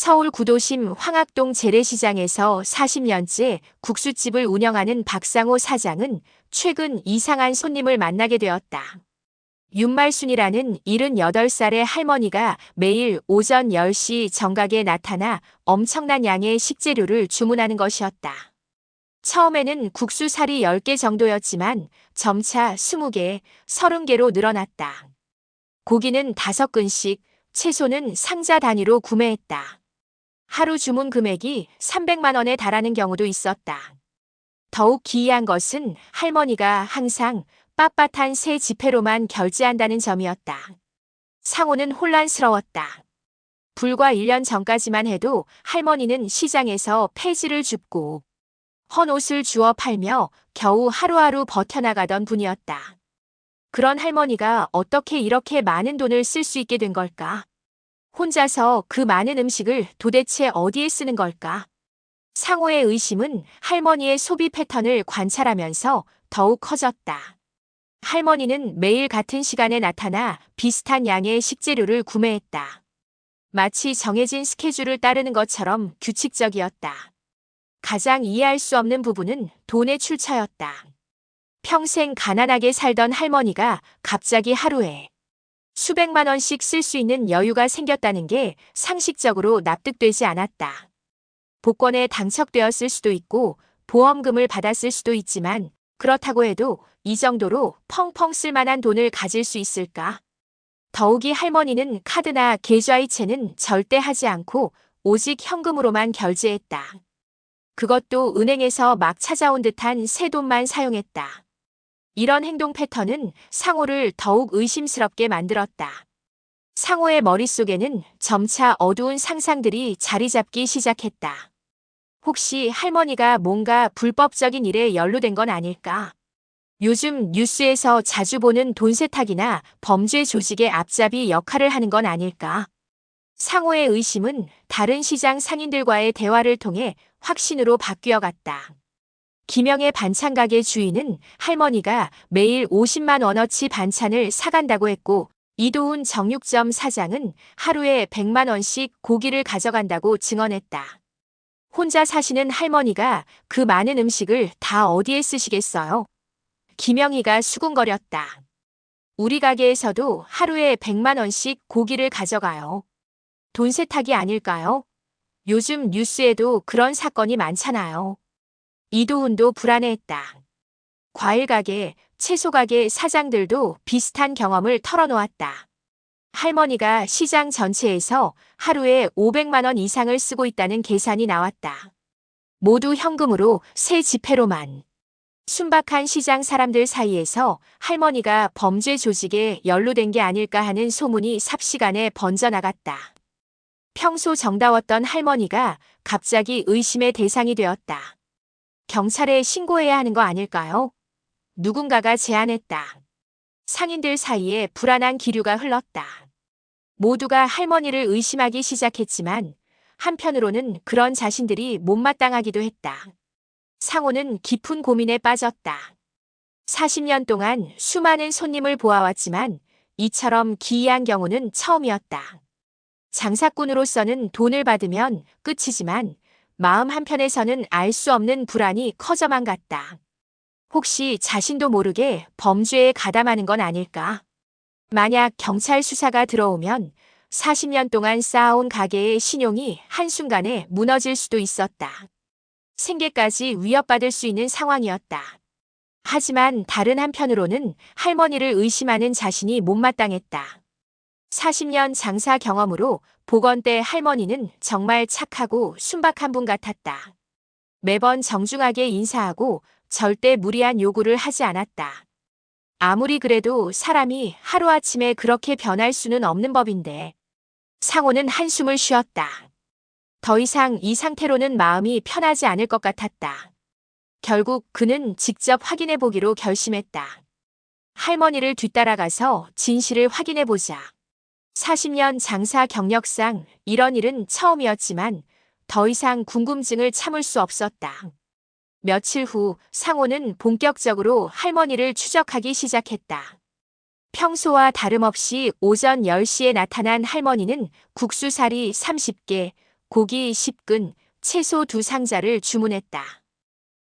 서울 구도심 황학동 재래시장에서 40년째 국수집을 운영하는 박상호 사장은 최근 이상한 손님을 만나게 되었다. 윤말순이라는 78살의 할머니가 매일 오전 10시 정각에 나타나 엄청난 양의 식재료를 주문하는 것이었다. 처음에는 국수살이 10개 정도였지만 점차 20개, 30개로 늘어났다. 고기는 5근씩, 채소는 상자 단위로 구매했다. 하루 주문 금액이 300만 원에 달하는 경우도 있었다. 더욱 기이한 것은 할머니가 항상 빳빳한 새 지폐로만 결제한다는 점이었다. 상호는 혼란스러웠다. 불과 1년 전까지만 해도 할머니는 시장에서 폐지를 줍고 헌 옷을 주워 팔며 겨우 하루하루 버텨나가던 분이었다. 그런 할머니가 어떻게 이렇게 많은 돈을 쓸 수 있게 된 걸까? 혼자서 그 많은 음식을 도대체 어디에 쓰는 걸까? 상호의 의심은 할머니의 소비 패턴을 관찰하면서 더욱 커졌다. 할머니는 매일 같은 시간에 나타나 비슷한 양의 식재료를 구매했다. 마치 정해진 스케줄을 따르는 것처럼 규칙적이었다. 가장 이해할 수 없는 부분은 돈의 출처였다. 평생 가난하게 살던 할머니가 갑자기 하루에 수백만 원씩 쓸 수 있는 여유가 생겼다는 게 상식적으로 납득되지 않았다. 복권에 당첨되었을 수도 있고 보험금을 받았을 수도 있지만 그렇다고 해도 이 정도로 펑펑 쓸 만한 돈을 가질 수 있을까? 더욱이 할머니는 카드나 계좌이체는 절대 하지 않고 오직 현금으로만 결제했다. 그것도 은행에서 막 찾아온 듯한 새 돈만 사용했다. 이런 행동 패턴은 상호를 더욱 의심스럽게 만들었다. 상호의 머릿속에는 점차 어두운 상상들이 자리 잡기 시작했다. 혹시 할머니가 뭔가 불법적인 일에 연루된 건 아닐까? 요즘 뉴스에서 자주 보는 돈 세탁이나 범죄 조직의 앞잡이 역할을 하는 건 아닐까? 상호의 의심은 다른 시장 상인들과의 대화를 통해 확신으로 바뀌어갔다. 김영의 반찬가게 주인은 할머니가 매일 50만 원어치 반찬을 사간다고 했고, 이도훈 정육점 사장은 하루에 100만 원씩 고기를 가져간다고 증언했다. 혼자 사시는 할머니가 그 많은 음식을 다 어디에 쓰시겠어요? 김영희가 수군거렸다. 우리 가게에서도 하루에 100만 원씩 고기를 가져가요. 돈 세탁이 아닐까요? 요즘 뉴스에도 그런 사건이 많잖아요. 이도훈도 불안해했다. 과일 가게, 채소 가게 사장들도 비슷한 경험을 털어놓았다. 할머니가 시장 전체에서 하루에 500만 원 이상을 쓰고 있다는 계산이 나왔다. 모두 현금으로 새 지폐로만. 순박한 시장 사람들 사이에서 할머니가 범죄 조직에 연루된 게 아닐까 하는 소문이 삽시간에 번져나갔다. 평소 정다웠던 할머니가 갑자기 의심의 대상이 되었다. 경찰에 신고해야 하는 거 아닐까요? 누군가가 제안했다. 상인들 사이에 불안한 기류가 흘렀다. 모두가 할머니를 의심하기 시작했지만 한편으로는 그런 자신들이 못마땅하기도 했다. 상호는 깊은 고민에 빠졌다. 40년 동안 수많은 손님을 보아왔지만 이처럼 기이한 경우는 처음이었다. 장사꾼으로서는 돈을 받으면 끝이지만 마음 한편에서는 알 수 없는 불안이 커져만 갔다. 혹시 자신도 모르게 범죄에 가담하는 건 아닐까? 만약 경찰 수사가 들어오면 40년 동안 쌓아온 가게의 신용이 한순간에 무너질 수도 있었다. 생계까지 위협받을 수 있는 상황이었다. 하지만 다른 한편으로는 할머니를 의심하는 자신이 못마땅했다. 40년 장사 경험으로 복원 때 할머니는 정말 착하고 순박한 분 같았다. 매번 정중하게 인사하고 절대 무리한 요구를 하지 않았다. 아무리 그래도 사람이 하루아침에 그렇게 변할 수는 없는 법인데. 상호는 한숨을 쉬었다. 더 이상 이 상태로는 마음이 편하지 않을 것 같았다. 결국 그는 직접 확인해 보기로 결심했다. 할머니를 뒤따라가서 진실을 확인해 보자. 40년 장사 경력상 이런 일은 처음이었지만 더 이상 궁금증을 참을 수 없었다. 며칠 후 상호는 본격적으로 할머니를 추적하기 시작했다. 평소와 다름없이 오전 10시에 나타난 할머니는 국수사리 30개, 고기 10근, 채소 2상자를 주문했다.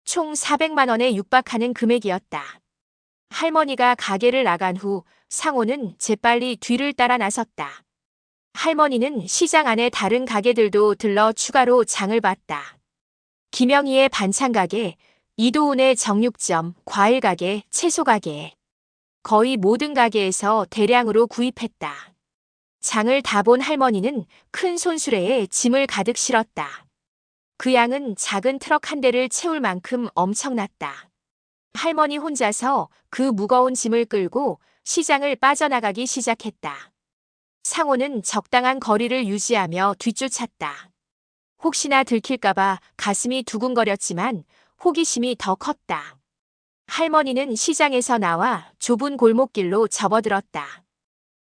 총 400만 원에 육박하는 금액이었다. 할머니가 가게를 나간 후 상호는 재빨리 뒤를 따라 나섰다. 할머니는 시장 안의 다른 가게들도 들러 추가로 장을 봤다. 김영희의 반찬가게, 이도훈의 정육점, 과일가게, 채소가게. 거의 모든 가게에서 대량으로 구입했다. 장을 다 본 할머니는 큰 손수레에 짐을 가득 실었다. 그 양은 작은 트럭 한 대를 채울 만큼 엄청났다. 할머니 혼자서 그 무거운 짐을 끌고 시장을 빠져나가기 시작했다. 상호는 적당한 거리를 유지하며 뒤쫓았다. 혹시나 들킬까봐 가슴이 두근거렸지만 호기심이 더 컸다. 할머니는 시장에서 나와 좁은 골목길로 접어들었다.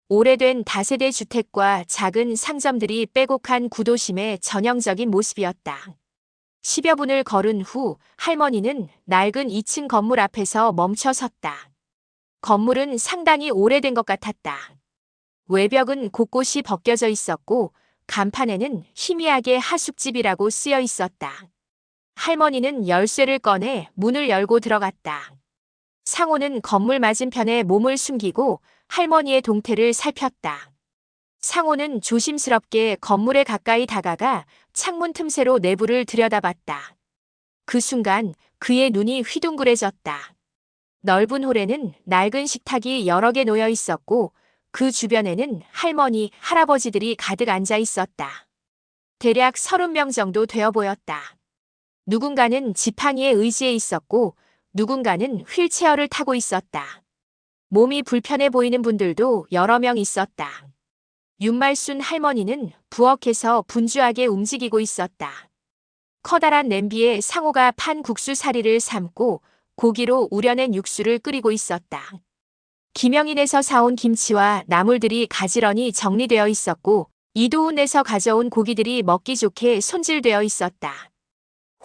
오래된 다세대 주택과 작은 상점들이 빼곡한 구도심의 전형적인 모습이었다. 10여 분을 걸은 후 할머니는 낡은 2층 건물 앞에서 멈춰 섰다. 건물은 상당히 오래된 것 같았다. 외벽은 곳곳이 벗겨져 있었고 간판에는 희미하게 하숙집이라고 쓰여 있었다. 할머니는 열쇠를 꺼내 문을 열고 들어갔다. 상호는 건물 맞은편에 몸을 숨기고 할머니의 동태를 살폈다. 상호는 조심스럽게 건물에 가까이 다가가 창문 틈새로 내부를 들여다봤다. 그 순간 그의 눈이 휘둥그레졌다. 넓은 홀에는 낡은 식탁이 여러 개 놓여 있었고 그 주변에는 할머니, 할아버지들이 가득 앉아 있었다. 대략 30명 정도 되어 보였다. 누군가는 지팡이에 의지해 있었고 누군가는 휠체어를 타고 있었다. 몸이 불편해 보이는 분들도 여러 명 있었다. 윤말순 할머니는 부엌에서 분주하게 움직이고 있었다. 커다란 냄비에 상호가 판 국수 사리를 삶고 고기로 우려낸 육수를 끓이고 있었다. 김영인에서 사온 김치와 나물들이 가지런히 정리되어 있었고 이도훈에서 가져온 고기들이 먹기 좋게 손질되어 있었다.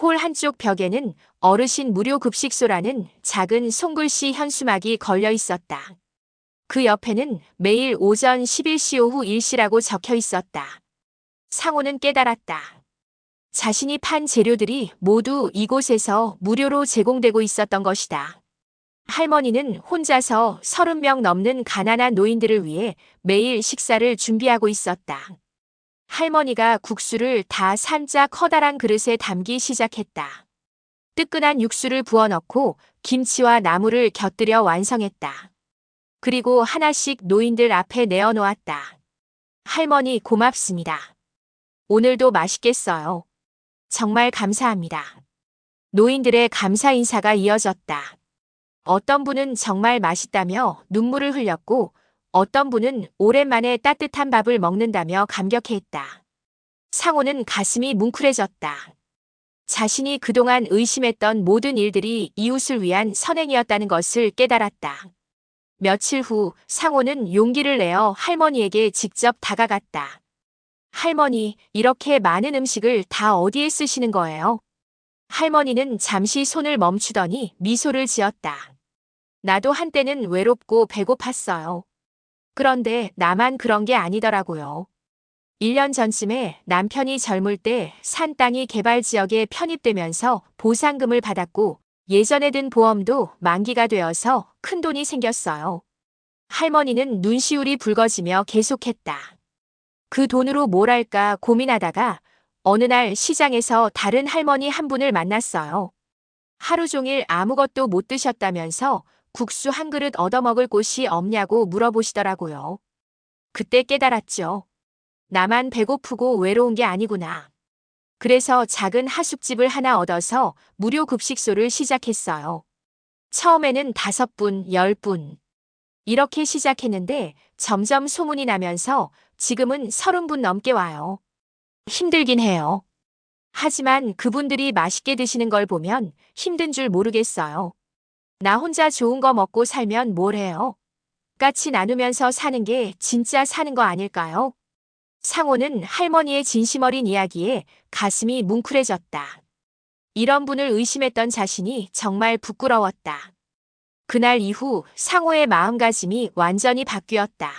홀 한쪽 벽에는 어르신 무료 급식소라는 작은 손글씨 현수막이 걸려 있었다. 그 옆에는 매일 오전 11시 오후 1시라고 적혀 있었다. 상호는 깨달았다. 자신이 판 재료들이 모두 이곳에서 무료로 제공되고 있었던 것이다. 할머니는 혼자서 30명 넘는 가난한 노인들을 위해 매일 식사를 준비하고 있었다. 할머니가 국수를 다 산자 커다란 그릇에 담기 시작했다. 뜨끈한 육수를 부어넣고 김치와 나물을 곁들여 완성했다. 그리고 하나씩 노인들 앞에 내어놓았다. 할머니 고맙습니다. 오늘도 맛있겠어요. 정말 감사합니다. 노인들의 감사 인사가 이어졌다. 어떤 분은 정말 맛있다며 눈물을 흘렸고 어떤 분은 오랜만에 따뜻한 밥을 먹는다며 감격해했다. 상호는 가슴이 뭉클해졌다. 자신이 그동안 의심했던 모든 일들이 이웃을 위한 선행이었다는 것을 깨달았다. 며칠 후 상호는 용기를 내어 할머니에게 직접 다가갔다. 할머니, 이렇게 많은 음식을 다 어디에 쓰시는 거예요? 할머니는 잠시 손을 멈추더니 미소를 지었다. 나도 한때는 외롭고 배고팠어요. 그런데 나만 그런 게 아니더라고요. 1년 전쯤에 남편이 젊을 때 산 땅이 개발 지역에 편입되면서 보상금을 받았고 예전에 든 보험도 만기가 되어서 큰돈이 생겼어요. 할머니는 눈시울이 붉어지며 계속했다. 그 돈으로 뭘 할까 고민하다가 어느 날 시장에서 다른 할머니 한 분을 만났어요. 하루 종일 아무것도 못 드셨다면서 국수 한 그릇 얻어먹을 곳이 없냐고 물어보시더라고요. 그때 깨달았죠. 나만 배고프고 외로운 게 아니구나. 그래서 작은 하숙집을 하나 얻어서 무료 급식소를 시작했어요. 처음에는 5분, 10분. 이렇게 시작했는데 점점 소문이 나면서 지금은 30분 넘게 와요. 힘들긴 해요. 하지만 그분들이 맛있게 드시는 걸 보면 힘든 줄 모르겠어요. 나 혼자 좋은 거 먹고 살면 뭘 해요? 같이 나누면서 사는 게 진짜 사는 거 아닐까요? 상호는 할머니의 진심 어린 이야기에 가슴이 뭉클해졌다. 이런 분을 의심했던 자신이 정말 부끄러웠다. 그날 이후 상호의 마음가짐이 완전히 바뀌었다.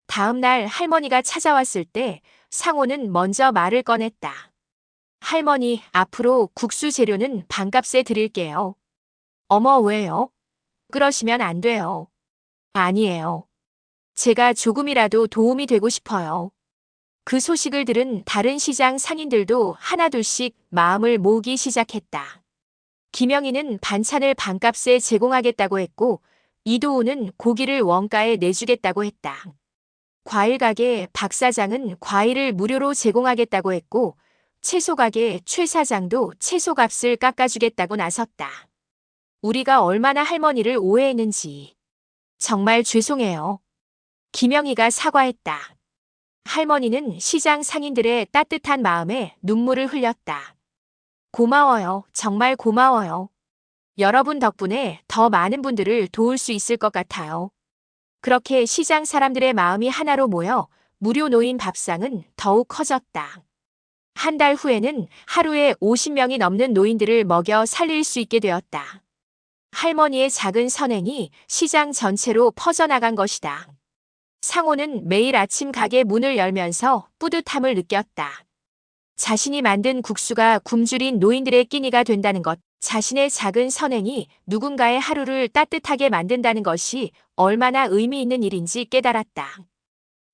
다음 날 할머니가 찾아왔을 때 상호는 먼저 말을 꺼냈다. 할머니, 앞으로 국수 재료는 반값에 드릴게요. 어머, 왜요? 그러시면 안 돼요. 아니에요. 제가 조금이라도 도움이 되고 싶어요. 그 소식을 들은 다른 시장 상인들도 하나둘씩 마음을 모으기 시작했다. 김영희는 반찬을 반값에 제공하겠다고 했고, 이도우는 고기를 원가에 내주겠다고 했다. 과일 가게 박 사장은 과일을 무료로 제공하겠다고 했고, 채소 가게 최 사장도 채소값을 깎아주겠다고 나섰다. 우리가 얼마나 할머니를 오해했는지. 정말 죄송해요. 김영희가 사과했다. 할머니는 시장 상인들의 따뜻한 마음에 눈물을 흘렸다. 고마워요. 정말 고마워요. 여러분 덕분에 더 많은 분들을 도울 수 있을 것 같아요. 그렇게 시장 사람들의 마음이 하나로 모여 무료 노인 밥상은 더욱 커졌다. 한 달 후에는 하루에 50명이 넘는 노인들을 먹여 살릴 수 있게 되었다. 할머니의 작은 선행이 시장 전체로 퍼져나간 것이다. 상호는 매일 아침 가게 문을 열면서 뿌듯함을 느꼈다. 자신이 만든 국수가 굶주린 노인들의 끼니가 된다는 것, 자신의 작은 선행이 누군가의 하루를 따뜻하게 만든다는 것이 얼마나 의미 있는 일인지 깨달았다.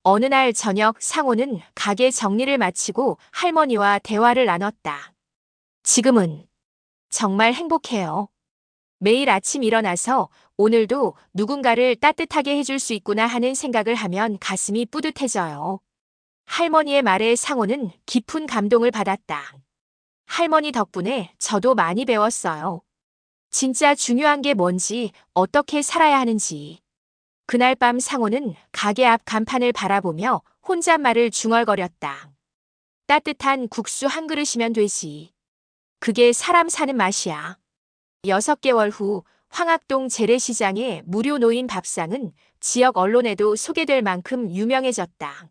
어느 날 저녁 상호는 가게 정리를 마치고 할머니와 대화를 나눴다. 지금은 정말 행복해요. 매일 아침 일어나서 오늘도 누군가를 따뜻하게 해줄 수 있구나 하는 생각을 하면 가슴이 뿌듯해져요. 할머니의 말에 상호는 깊은 감동을 받았다. 할머니 덕분에 저도 많이 배웠어요. 진짜 중요한 게 뭔지, 어떻게 살아야 하는지. 그날 밤 상호는 가게 앞 간판을 바라보며 혼잣말을 중얼거렸다. 따뜻한 국수 한 그릇이면 되지. 그게 사람 사는 맛이야. 6개월 후 황학동 재래시장의 무료 노인 밥상은 지역 언론에도 소개될 만큼 유명해졌다.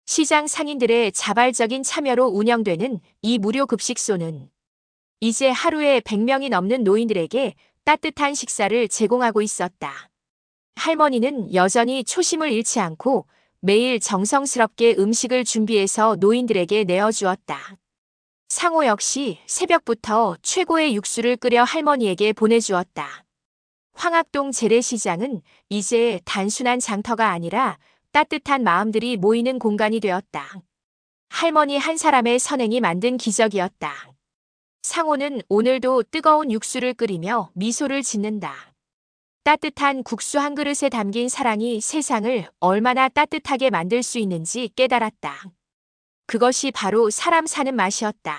시장 상인들의 자발적인 참여로 운영되는 이 무료 급식소는 이제 하루에 100명이 넘는 노인들에게 따뜻한 식사를 제공하고 있었다. 할머니는 여전히 초심을 잃지 않고 매일 정성스럽게 음식을 준비해서 노인들에게 내어주었다. 상호 역시 새벽부터 최고의 육수를 끓여 할머니에게 보내주었다. 황학동 재래시장은 이제 단순한 장터가 아니라 따뜻한 마음들이 모이는 공간이 되었다. 할머니 한 사람의 선행이 만든 기적이었다. 상호는 오늘도 뜨거운 육수를 끓이며 미소를 짓는다. 따뜻한 국수 한 그릇에 담긴 사랑이 세상을 얼마나 따뜻하게 만들 수 있는지 깨달았다. 그것이 바로 사람 사는 맛이었다.